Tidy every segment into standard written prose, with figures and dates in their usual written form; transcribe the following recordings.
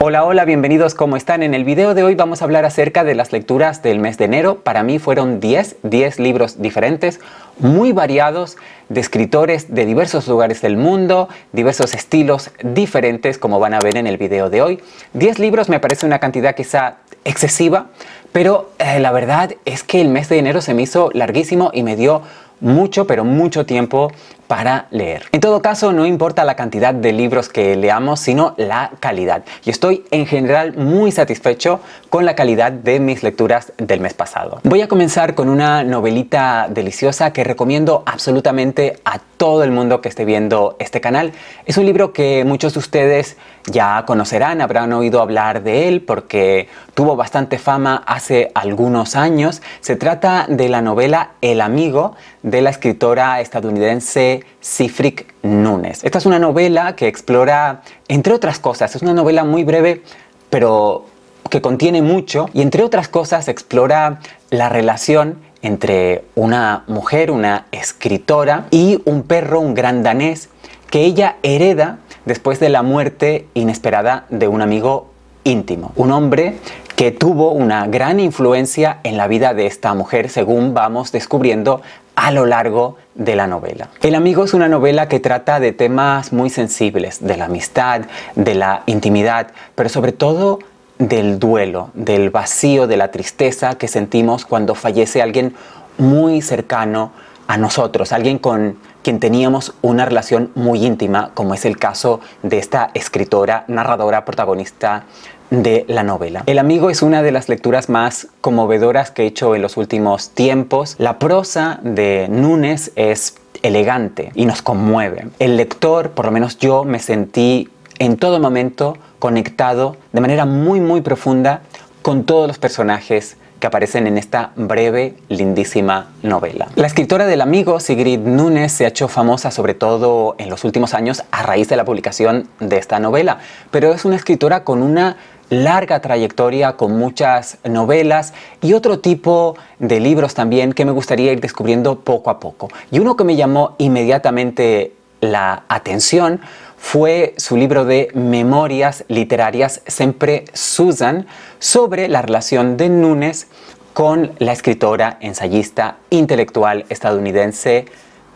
Hola, hola, bienvenidos, ¿cómo están? En el video de hoy vamos a hablar acerca de las lecturas del mes de enero. Para mí fueron 10 libros diferentes, muy variados, de escritores de diversos lugares del mundo, diversos estilos diferentes, como van a ver en el video de hoy. 10 libros me parece una cantidad quizá excesiva, pero la verdad es que el mes de enero se me hizo larguísimo y me dio mucho, pero mucho tiempo para leer. En todo caso, no importa la cantidad de libros que leamos, sino la calidad. Y estoy en general muy satisfecho con la calidad de mis lecturas del mes pasado. Voy a comenzar con una novelita deliciosa que recomiendo absolutamente a todo el mundo que esté viendo este canal. Es un libro que muchos de ustedes ya conocerán, habrán oído hablar de él porque tuvo bastante fama hace algunos años. Se trata de la novela El amigo de la escritora estadounidense Sifrik Nunes. Esta es una novela que explora, entre otras cosas, es una novela muy breve, pero que contiene mucho, y entre otras cosas explora la relación entre una mujer, una escritora, y un perro, un gran danés, que ella hereda después de la muerte inesperada de un amigo íntimo. Un hombre que tuvo una gran influencia en la vida de esta mujer, según vamos descubriendo a lo largo de la novela. El amigo es una novela que trata de temas muy sensibles, de la amistad, de la intimidad, pero sobre todo del duelo, del vacío, de la tristeza que sentimos cuando fallece alguien muy cercano a nosotros, alguien con quien teníamos una relación muy íntima, como es el caso de esta escritora, narradora, protagonista de la novela. El amigo es una de las lecturas más conmovedoras que he hecho en los últimos tiempos. La prosa de Nunes es elegante y nos conmueve. El lector, por lo menos yo, me sentí en todo momento conectado de manera muy profunda con todos los personajes que aparecen en esta breve, lindísima novela. La escritora del amigo, Sigrid Nunes, se ha hecho famosa sobre todo en los últimos años a raíz de la publicación de esta novela, pero es una escritora con una larga trayectoria, con muchas novelas y otro tipo de libros también que me gustaría ir descubriendo poco a poco. Y uno que me llamó inmediatamente la atención fue su libro de memorias literarias Sempre Susan, sobre la relación de Nunes con la escritora, ensayista, intelectual estadounidense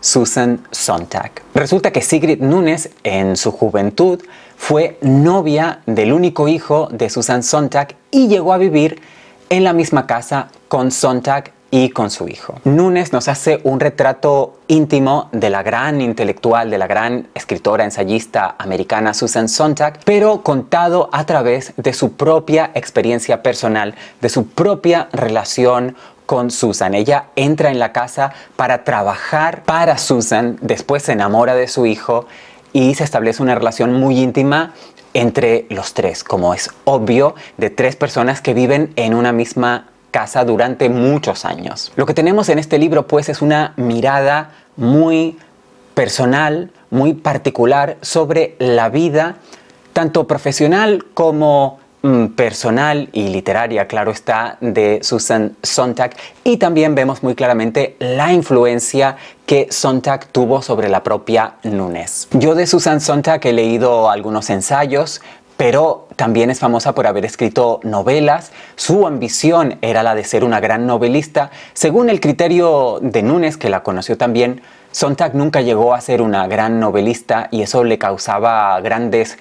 Susan Sontag. Resulta que Sigrid Nunes en su juventud fue novia del único hijo de Susan Sontag y llegó a vivir en la misma casa con Sontag y con su hijo. Nunes nos hace un retrato íntimo de la gran intelectual, de la gran escritora, ensayista americana Susan Sontag, pero contado a través de su propia experiencia personal, de su propia relación con Susan. Ella entra en la casa para trabajar para Susan, después se enamora de su hijo y se establece una relación muy íntima entre los tres, como es obvio, de tres personas que viven en una misma casa durante muchos años. Lo que tenemos en este libro pues es una mirada muy personal, muy particular sobre la vida, tanto profesional como personal y literaria, claro está, de Susan Sontag, y también vemos muy claramente la influencia que Sontag tuvo sobre la propia Nunes. Yo de Susan Sontag he leído algunos ensayos, pero también es famosa por haber escrito novelas. Su ambición era la de ser una gran novelista. Según el criterio de Nunes, que la conoció también, Sontag nunca llegó a ser una gran novelista y eso le causaba grandes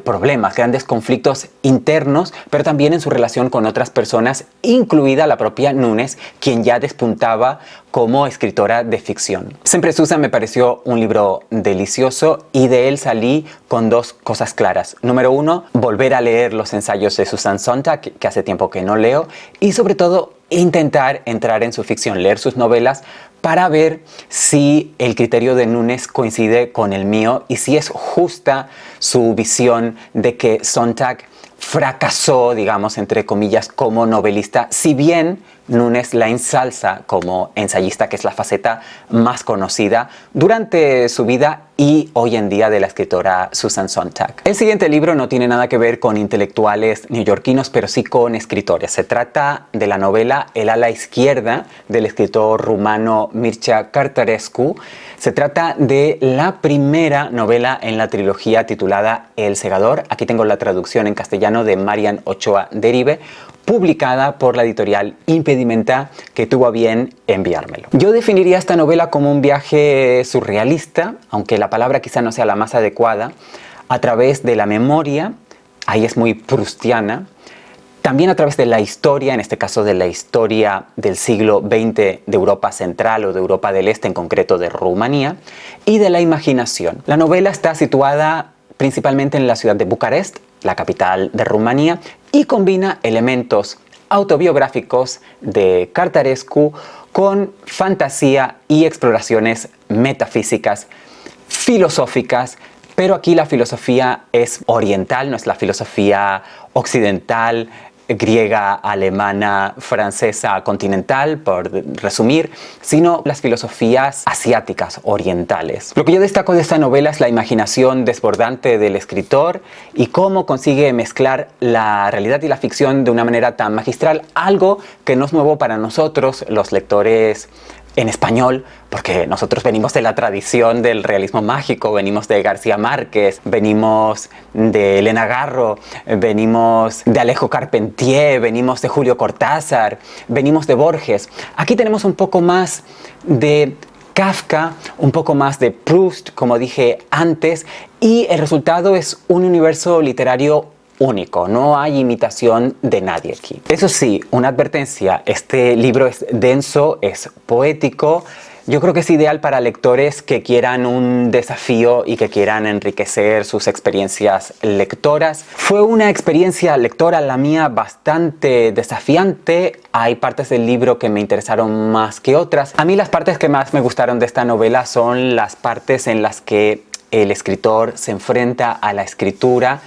problemas, grandes conflictos internos, pero también en su relación con otras personas, incluida la propia Nunes, quien ya despuntaba como escritora de ficción. Sempre Susan me pareció un libro delicioso y de él salí con dos cosas claras. Número uno, volver a leer los ensayos de Susan Sontag, que hace tiempo que no leo, y sobre todo intentar entrar en su ficción, leer sus novelas para ver si el criterio de Nunes coincide con el mío y si es justa su visión de que Sontag fracasó, digamos, entre comillas, como novelista, si bien Nunes la ensalza como ensayista, que es la faceta más conocida durante su vida y hoy en día de la escritora Susan Sontag. El siguiente libro no tiene nada que ver con intelectuales neoyorquinos, pero sí con escritores. Se trata de la novela El ala izquierda del escritor rumano castellano Mircea Cărtărescu. Se trata de la primera novela en la trilogía titulada El Segador. Aquí tengo la traducción en castellano de Marian Ochoa Derive, publicada por la editorial Impedimenta, que tuvo a bien enviármelo. Yo definiría esta novela como un viaje surrealista, aunque la palabra quizá no sea la más adecuada, a través de la memoria, ahí es muy proustiana, también a través de la historia, en este caso de la historia del siglo XX de Europa Central o de Europa del Este, en concreto de Rumanía, y de la imaginación. La novela está situada principalmente en la ciudad de Bucarest, la capital de Rumanía, y combina elementos autobiográficos de Cărtărescu con fantasía y exploraciones metafísicas, filosóficas, pero aquí la filosofía es oriental, no es la filosofía occidental, griega, alemana, francesa, continental, por resumir, sino las filosofías asiáticas, orientales. Lo que yo destaco de esta novela es la imaginación desbordante del escritor y cómo consigue mezclar la realidad y la ficción de una manera tan magistral, algo que no es nuevo para nosotros, los lectores en español, porque nosotros venimos de la tradición del realismo mágico, venimos de García Márquez, venimos de Elena Garro, venimos de Alejo Carpentier, venimos de Julio Cortázar, venimos de Borges. Aquí tenemos un poco más de Kafka, un poco más de Proust, como dije antes, y el resultado es un universo literario único, no hay imitación de nadie aquí. Eso sí, una advertencia, este libro es denso, es poético. Yo creo que es ideal para lectores que quieran un desafío y que quieran enriquecer sus experiencias lectoras. Fue una experiencia lectora la mía bastante desafiante. Hay partes del libro que me interesaron más que otras. A mí las partes que más me gustaron de esta novela son las partes en las que el escritor se enfrenta a la escritura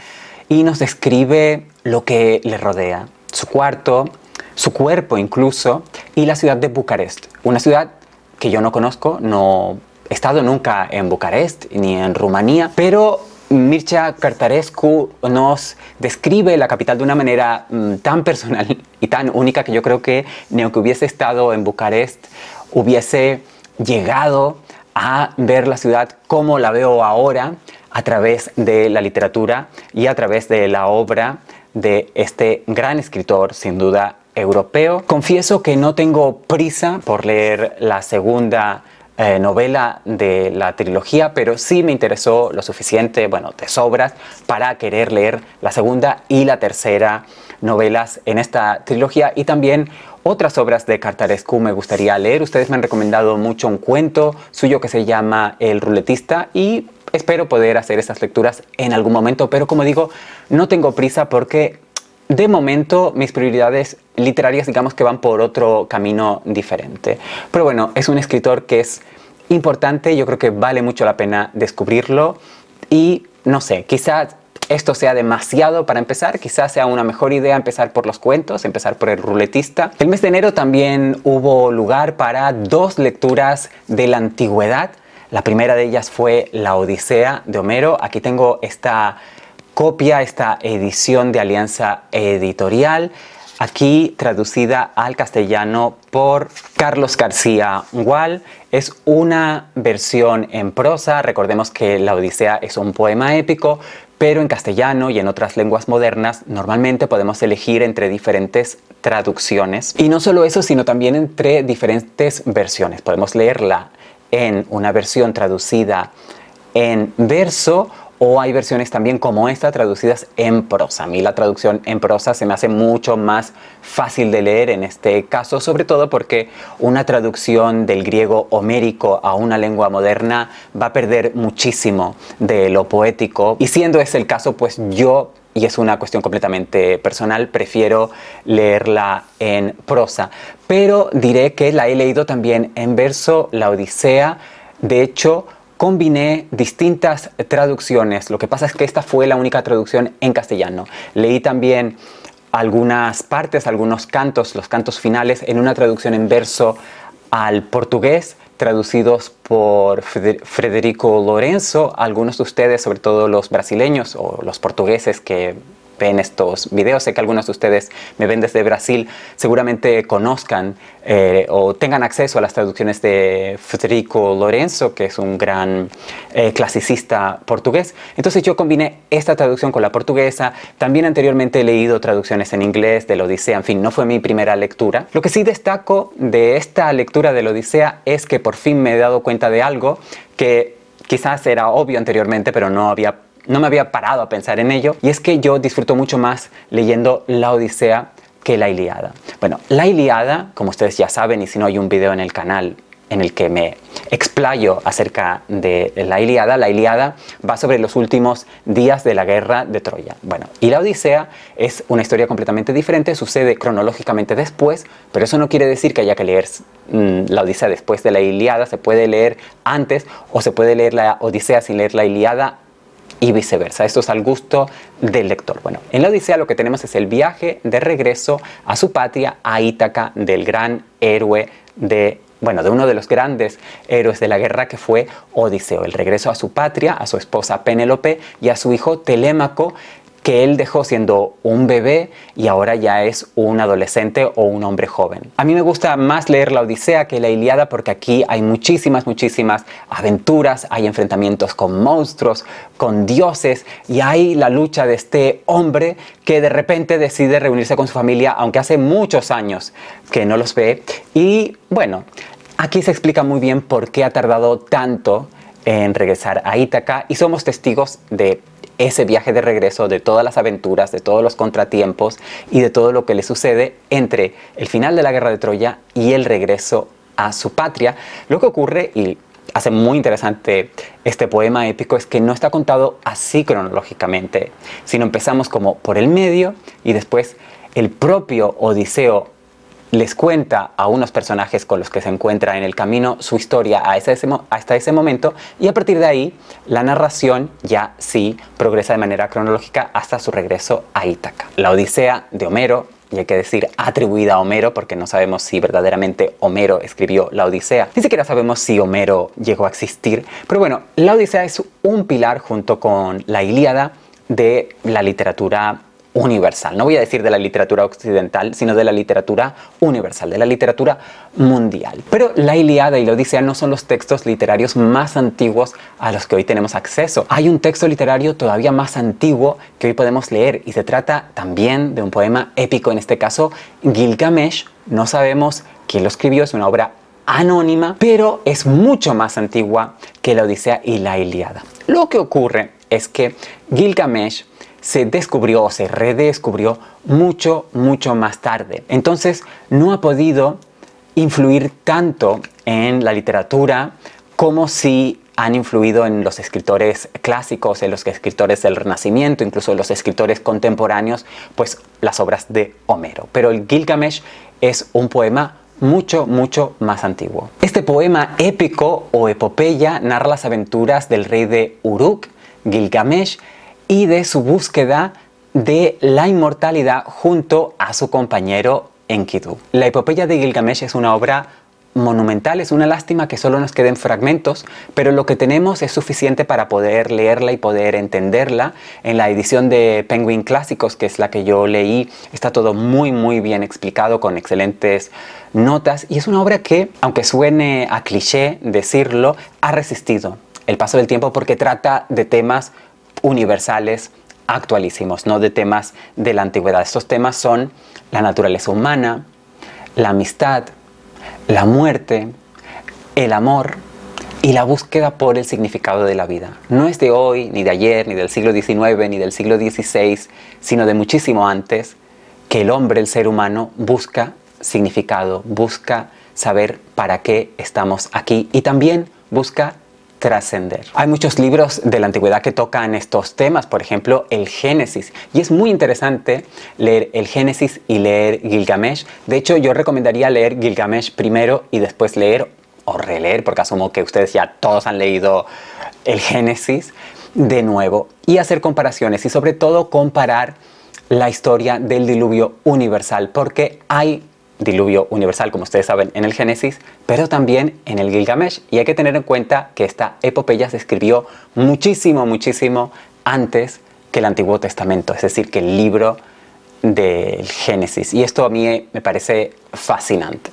y nos describe lo que le rodea, su cuarto, su cuerpo incluso, y la ciudad de Bucarest, una ciudad que yo no conozco, no he estado nunca en Bucarest ni en Rumanía, pero Mircea Cărtărescu nos describe la capital de una manera tan personal y tan única que yo creo que ni aunque hubiese estado en Bucarest hubiese llegado a ver la ciudad como la veo ahora, a través de la literatura y a través de la obra de este gran escritor, sin duda europeo. Confieso que no tengo prisa por leer la segunda novela de la trilogía, pero sí me interesó lo suficiente, bueno, de sobras, para querer leer la segunda y la tercera novelas en esta trilogía, y también otras obras de Cărtărescu me gustaría leer. Ustedes me han recomendado mucho un cuento suyo que se llama El Ruletista y espero poder hacer esas lecturas en algún momento, pero como digo, no tengo prisa porque de momento mis prioridades literarias digamos que van por otro camino diferente. Pero bueno, es un escritor que es importante, yo creo que vale mucho la pena descubrirlo y no sé, quizás esto sea demasiado para empezar, quizás sea una mejor idea empezar por los cuentos, empezar por El Ruletista. El mes de enero también hubo lugar para dos lecturas de la antigüedad. La primera de ellas fue La Odisea de Homero. Aquí tengo esta copia, esta edición de Alianza Editorial, aquí traducida al castellano por Carlos García Gual. Es una versión en prosa. Recordemos que La Odisea es un poema épico, pero en castellano y en otras lenguas modernas normalmente podemos elegir entre diferentes traducciones. Y no solo eso, sino también entre diferentes versiones. Podemos leerla en una versión traducida en verso, o hay versiones también como esta traducidas en prosa. A mí la traducción en prosa se me hace mucho más fácil de leer en este caso, sobre todo porque una traducción del griego homérico a una lengua moderna va a perder muchísimo de lo poético, y siendo ese el caso, pues yo, y es una cuestión completamente personal, prefiero leerla en prosa. Pero diré que la he leído también en verso, La Odisea. De hecho, combiné distintas traducciones. Lo que pasa es que esta fue la única traducción en castellano. Leí también algunas partes, algunos cantos, los cantos finales, en una traducción en verso al portugués, traducidos por Frederico Lourenço. Algunos de ustedes, sobre todo los brasileños o los portugueses que ven estos videos. Sé que algunos de ustedes me ven desde Brasil, seguramente conozcan o tengan acceso a las traducciones de Federico Lourenço, que es un gran clasicista portugués. Entonces yo combiné esta traducción con la portuguesa. También anteriormente he leído traducciones en inglés de la Odisea. En fin, no fue mi primera lectura. Lo que sí destaco de esta lectura de la Odisea es que por fin me he dado cuenta de algo que quizás era obvio anteriormente, pero no me había parado a pensar en ello. Y es que yo disfruto mucho más leyendo la Odisea que la Ilíada. Bueno, la Ilíada, como ustedes ya saben, y si no hay un video en el canal en el que me explayo acerca de la Ilíada va sobre los últimos días de la guerra de Troya. Bueno, y la Odisea es una historia completamente diferente, sucede cronológicamente después, pero eso no quiere decir que haya que leer la Odisea después de la Ilíada. Se puede leer antes o se puede leer la Odisea sin leer la Ilíada y viceversa. Esto es al gusto del lector. Bueno, en la Odisea lo que tenemos es el viaje de regreso a su patria, a Ítaca, del gran héroe de uno de los grandes héroes de la guerra, que fue Odiseo. El regreso a su patria, a su esposa Penélope y a su hijo Telémaco, que él dejó siendo un bebé y ahora ya es un adolescente o un hombre joven. A mí me gusta más leer la Odisea que la Ilíada porque aquí hay muchísimas aventuras, hay enfrentamientos con monstruos, con dioses, y hay la lucha de este hombre que de repente decide reunirse con su familia, aunque hace muchos años que no los ve. Y bueno, aquí se explica muy bien por qué ha tardado tanto en regresar a Ítaca, y somos testigos de ese viaje de regreso, de todas las aventuras, de todos los contratiempos y de todo lo que le sucede entre el final de la guerra de Troya y el regreso a su patria. Lo que ocurre, y hace muy interesante este poema épico, es que no está contado así cronológicamente, sino empezamos como por el medio y después el propio Odiseo les cuenta a unos personajes con los que se encuentra en el camino su historia hasta ese momento, y a partir de ahí la narración ya sí progresa de manera cronológica hasta su regreso a Ítaca. La Odisea de Homero, y hay que decir atribuida a Homero porque no sabemos si verdaderamente Homero escribió la Odisea, ni siquiera sabemos si Homero llegó a existir, pero bueno, la Odisea es un pilar junto con la Ilíada de la literatura universal. No voy a decir de la literatura occidental, sino de la literatura universal, de la literatura mundial. Pero la Ilíada y la Odisea no son los textos literarios más antiguos a los que hoy tenemos acceso. Hay un texto literario todavía más antiguo que hoy podemos leer, y se trata también de un poema épico, en este caso Gilgamesh. No sabemos quién lo escribió, es una obra anónima, pero es mucho más antigua que la Odisea y la Ilíada. Lo que ocurre es que Gilgamesh se descubrió o se redescubrió mucho más tarde. Entonces no ha podido influir tanto en la literatura como si han influido en los escritores clásicos, en los escritores del Renacimiento, incluso en los escritores contemporáneos, pues las obras de Homero. Pero el Gilgamesh es un poema mucho más antiguo. Este poema épico o epopeya narra las aventuras del rey de Uruk, Gilgamesh, y de su búsqueda de la inmortalidad junto a su compañero Enkidu. La epopeya de Gilgamesh es una obra monumental. Es una lástima que solo nos queden fragmentos, pero lo que tenemos es suficiente para poder leerla y poder entenderla. En la edición de Penguin Clásicos, que es la que yo leí, está todo muy bien explicado, con excelentes notas, y es una obra que, aunque suene a cliché decirlo, ha resistido el paso del tiempo porque trata de temas universales, actualísimos, no de temas de la antigüedad. Estos temas son la naturaleza humana, la amistad, la muerte, el amor y la búsqueda por el significado de la vida. No es de hoy, ni de ayer, ni del siglo XIX, ni del siglo XVI, sino de muchísimo antes, que el hombre, el ser humano, busca significado, busca saber para qué estamos aquí, y también busca trascender. Hay muchos libros de la antigüedad que tocan estos temas, por ejemplo el Génesis, y es muy interesante leer el Génesis y leer Gilgamesh. De hecho, yo recomendaría leer Gilgamesh primero y después leer o releer, porque asumo que ustedes ya todos han leído el Génesis de nuevo, y hacer comparaciones, y sobre todo comparar la historia del diluvio universal, porque hay diluvio universal, como ustedes saben, en el Génesis, pero también en el Gilgamesh, y hay que tener en cuenta que esta epopeya se escribió muchísimo antes que el Antiguo Testamento, es decir, que el libro del Génesis. Y esto a mí me parece fascinante.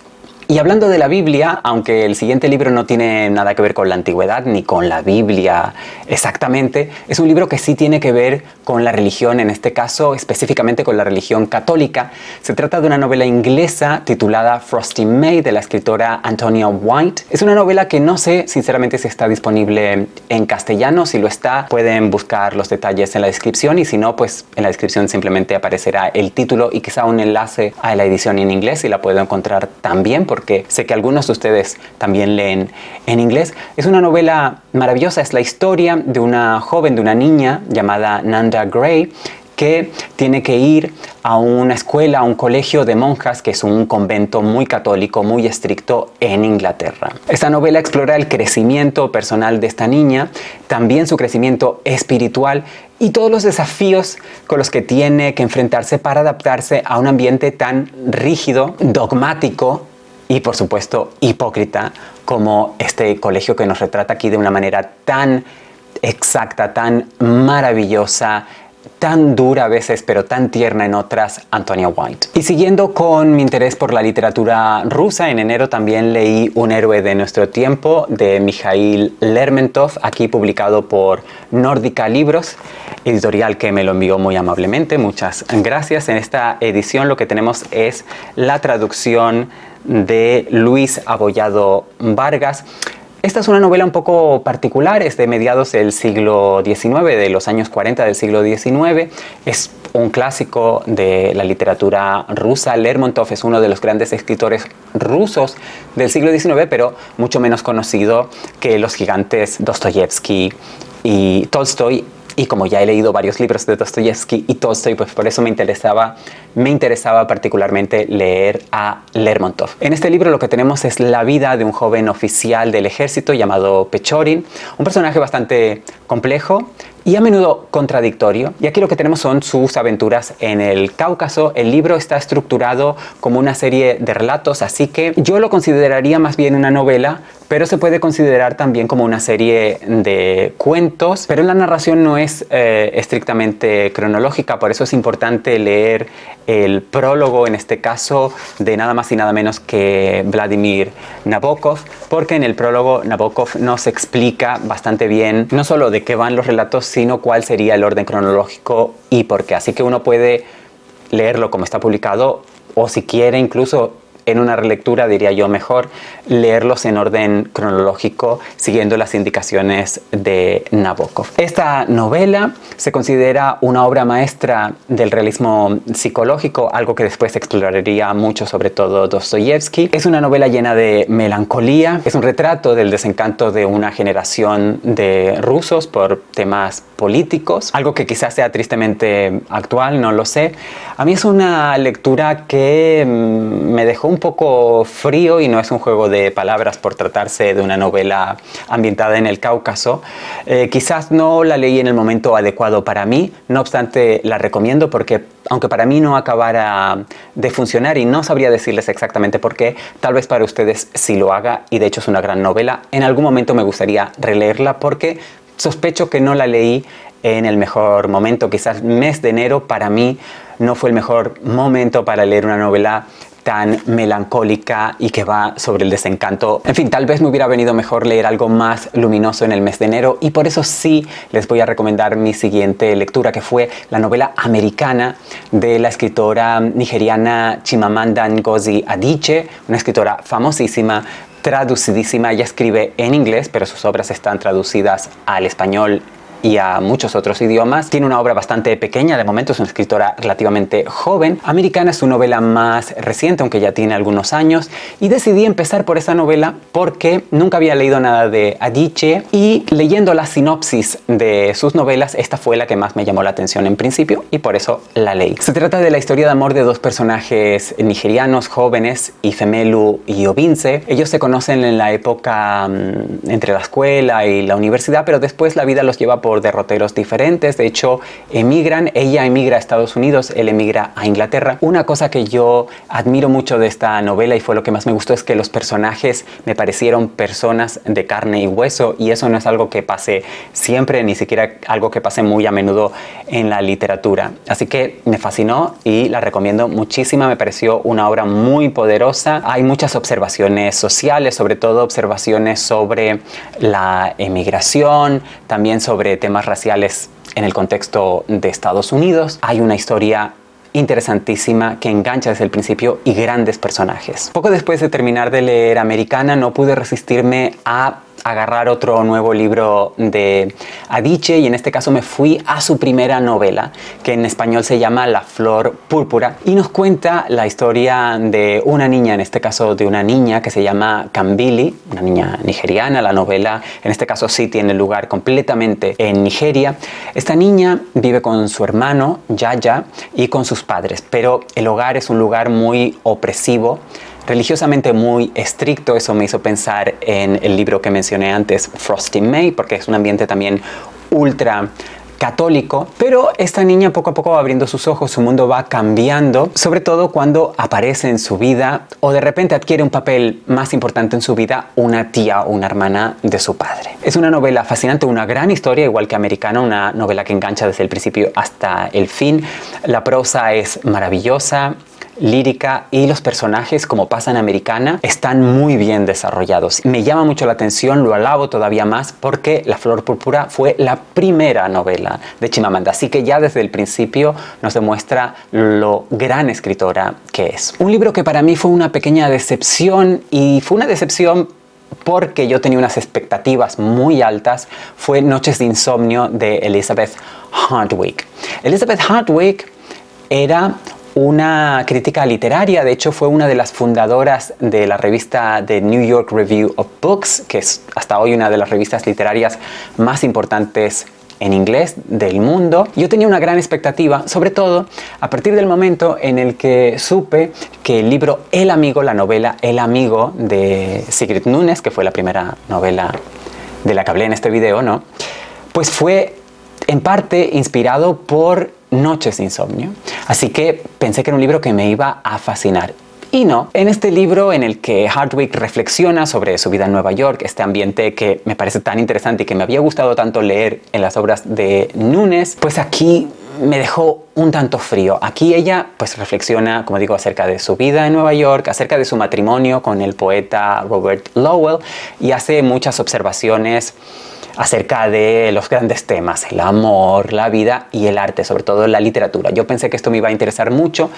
Y hablando de la Biblia, aunque el siguiente libro no tiene nada que ver con la antigüedad ni con la Biblia exactamente, es un libro que sí tiene que ver con la religión, en este caso específicamente con la religión católica. Se trata de una novela inglesa titulada Frosty May, de la escritora Antonia White. Es una novela que no sé sinceramente si está disponible en castellano. Si lo está, pueden buscar los detalles en la descripción, y si no, pues en la descripción simplemente aparecerá el título y quizá un enlace a la edición en inglés, y la puedo encontrar también, porque sé que algunos de ustedes también leen en inglés. Es una novela maravillosa. Es la historia de una joven, de una niña llamada Nanda Gray, que tiene que ir a una escuela, a un colegio de monjas, que es un convento muy católico, muy estricto en Inglaterra. Esta novela explora el crecimiento personal de esta niña, también su crecimiento espiritual y todos los desafíos con los que tiene que enfrentarse para adaptarse a un ambiente tan rígido, dogmático y, por supuesto, hipócrita como este colegio que nos retrata aquí de una manera tan exacta, tan maravillosa, tan dura a veces, pero tan tierna en otras, Antonia White. Y siguiendo con mi interés por la literatura rusa, en enero también leí Un héroe de nuestro tiempo, de Mikhail Lermontov, aquí publicado por Nórdica Libros, editorial que me lo envió muy amablemente. Muchas gracias. En esta edición lo que tenemos es la traducción de Luis Abollado Vargas. Esta es una novela un poco particular, es de mediados del siglo XIX, de los años 40 del siglo XIX. Es un clásico de la literatura rusa. Lermontov es uno de los grandes escritores rusos del siglo XIX, pero mucho menos conocido que los gigantes Dostoyevsky y Tolstoy. Y como ya he leído varios libros de Dostoyevsky y Tolstoy, pues por eso me interesaba particularmente leer a Lermontov. En este libro lo que tenemos es la vida de un joven oficial del ejército llamado Pechorin, un personaje bastante complejo y a menudo contradictorio. Y aquí lo que tenemos son sus aventuras en el Cáucaso. El libro está estructurado como una serie de relatos, así que yo lo consideraría más bien una novela, pero se puede considerar también como una serie de cuentos. Pero la narración no es estrictamente cronológica, por eso es importante leer el prólogo, en este caso, de nada más y nada menos que Vladimir Nabokov, porque en el prólogo Nabokov nos explica bastante bien no solo de qué van los relatos, sino cuál sería el orden cronológico y por qué. Así que uno puede leerlo como está publicado, o si quiere incluso en una relectura, diría yo mejor, leerlos en orden cronológico siguiendo las indicaciones de Nabokov. Esta novela se considera una obra maestra del realismo psicológico, algo que después exploraría mucho, sobre todo Dostoyevsky. Es una novela llena de melancolía, es un retrato del desencanto de una generación de rusos por temas políticos, algo que quizás sea tristemente actual, no lo sé. A mí es una lectura que me dejó un poco frío, y no es un juego de palabras por tratarse de una novela ambientada en el Cáucaso. Quizás no la leí en el momento adecuado para mí, no obstante la recomiendo, porque aunque para mí no acabara de funcionar y no sabría decirles exactamente por qué, tal vez para ustedes sí lo haga, y de hecho es una gran novela. En algún momento me gustaría releerla porque sospecho que no la leí en el mejor momento. Quizás mes de enero para mí no fue el mejor momento para leer una novela tan melancólica y que va sobre el desencanto. En fin, tal vez me hubiera venido mejor leer algo más luminoso en el mes de enero, y por eso sí les voy a recomendar mi siguiente lectura, que fue la novela americana de la escritora nigeriana Chimamanda Ngozi Adichie, una escritora famosísima, traducidísima. Ella escribe en inglés, pero sus obras están traducidas al español y a muchos otros idiomas. Tiene una obra bastante pequeña, de momento es una escritora relativamente joven. Americana es su novela más reciente, aunque ya tiene algunos años, y decidí empezar por esa novela porque nunca había leído nada de Adichie, y leyendo la sinopsis de sus novelas, esta fue la que más me llamó la atención en principio, y por eso la leí. Se trata de la historia de amor de dos personajes nigerianos jóvenes, Ifemelu y Obinze. Ellos se conocen en la época entre la escuela y la universidad, pero después la vida los lleva por por derroteros diferentes. De hecho, ella emigra a Estados Unidos, él emigra a Inglaterra. Una cosa que yo admiro mucho de esta novela y fue lo que más me gustó es que los personajes me parecieron personas de carne y hueso, y eso no es algo que pase siempre, ni siquiera algo que pase muy a menudo en la literatura. Así que me fascinó y la recomiendo muchísimo. Me pareció una obra muy poderosa. Hay muchas observaciones sociales, sobre todo observaciones sobre la emigración, también sobre temas raciales en el contexto de Estados Unidos. Hay una historia interesantísima que engancha desde el principio y grandes personajes. Poco después de terminar de leer Americana, no pude resistirme a agarrar otro nuevo libro de Adichie, y en este caso me fui a su primera novela, que en español se llama La Flor Púrpura, y nos cuenta la historia de una niña, en este caso de una niña que se llama Kambili, una niña nigeriana. La novela en este caso sí tiene lugar completamente en Nigeria. Esta niña vive con su hermano Yaya y con sus padres, pero el hogar es un lugar muy opresivo, religiosamente muy estricto. Eso me hizo pensar en el libro que mencioné antes, Frosty May, porque es un ambiente también ultra católico. Pero esta niña poco a poco va abriendo sus ojos, su mundo va cambiando, sobre todo cuando aparece en su vida o de repente adquiere un papel más importante en su vida una tía o una hermana de su padre. Es una novela fascinante, una gran historia, igual que Americana, una novela que engancha desde el principio hasta el fin. La prosa es maravillosa, lírica, y los personajes, como pasa en Americana, están muy bien desarrollados. Me llama mucho la atención, lo alabo todavía más, porque La Flor Púrpura fue la primera novela de Chimamanda, así que ya desde el principio nos demuestra lo gran escritora que es. Un libro que para mí fue una pequeña decepción, y fue una decepción porque yo tenía unas expectativas muy altas, fue Noches de Insomnio de Elizabeth Hardwick. Elizabeth Hardwick era una crítica literaria. De hecho, fue una de las fundadoras de la revista The New York Review of Books, que es hasta hoy una de las revistas literarias más importantes en inglés del mundo. Yo tenía una gran expectativa, sobre todo a partir del momento en el que supe que el libro El Amigo, la novela El Amigo de Sigrid Nunez, que fue la primera novela de la que hablé en este video, ¿no?, pues fue en parte inspirado por Noches de Insomnio. Así que pensé que era un libro que me iba a fascinar. Y no, en este libro en el que Hardwick reflexiona sobre su vida en Nueva York, este ambiente que me parece tan interesante y que me había gustado tanto leer en las obras de Nunez, pues aquí me dejó un tanto frío. Aquí ella pues reflexiona, como digo, acerca de su vida en Nueva York, acerca de su matrimonio con el poeta Robert Lowell, y hace muchas observaciones acerca de los grandes temas, el amor, la vida y el arte, sobre todo la literatura. Yo pensé que esto me iba a interesar mucho,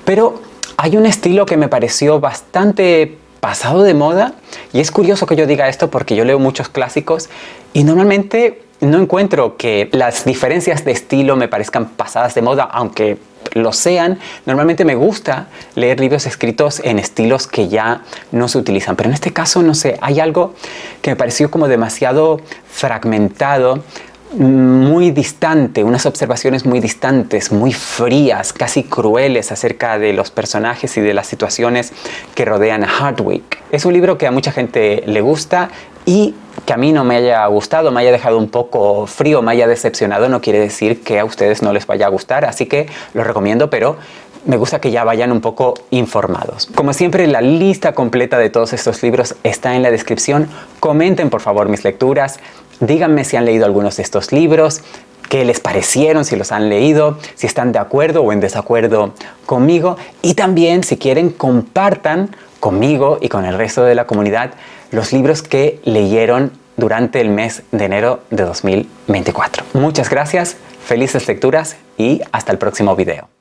pero hay un estilo que me pareció bastante pasado de moda, y es curioso que yo diga esto porque yo leo muchos clásicos y normalmente no encuentro que las diferencias de estilo me parezcan pasadas de moda, aunque lo sean. Normalmente me gusta leer libros escritos en estilos que ya no se utilizan, pero en este caso, no sé, hay algo que me pareció como demasiado fragmentado, muy distante, unas observaciones muy distantes, muy frías, casi crueles acerca de los personajes y de las situaciones que rodean a Hardwick. Es un libro que a mucha gente le gusta, y que a mí no me haya gustado, me haya dejado un poco frío, me haya decepcionado, no quiere decir que a ustedes no les vaya a gustar, así que lo recomiendo, pero me gusta que ya vayan un poco informados. Como siempre, la lista completa de todos estos libros está en la descripción. Comenten por favor mis lecturas, díganme si han leído algunos de estos libros, qué les parecieron, si los han leído, si están de acuerdo o en desacuerdo conmigo, y también, si quieren, compartan conmigo y con el resto de la comunidad los libros que leyeron durante el mes de enero de 2024. Muchas gracias, felices lecturas y hasta el próximo video.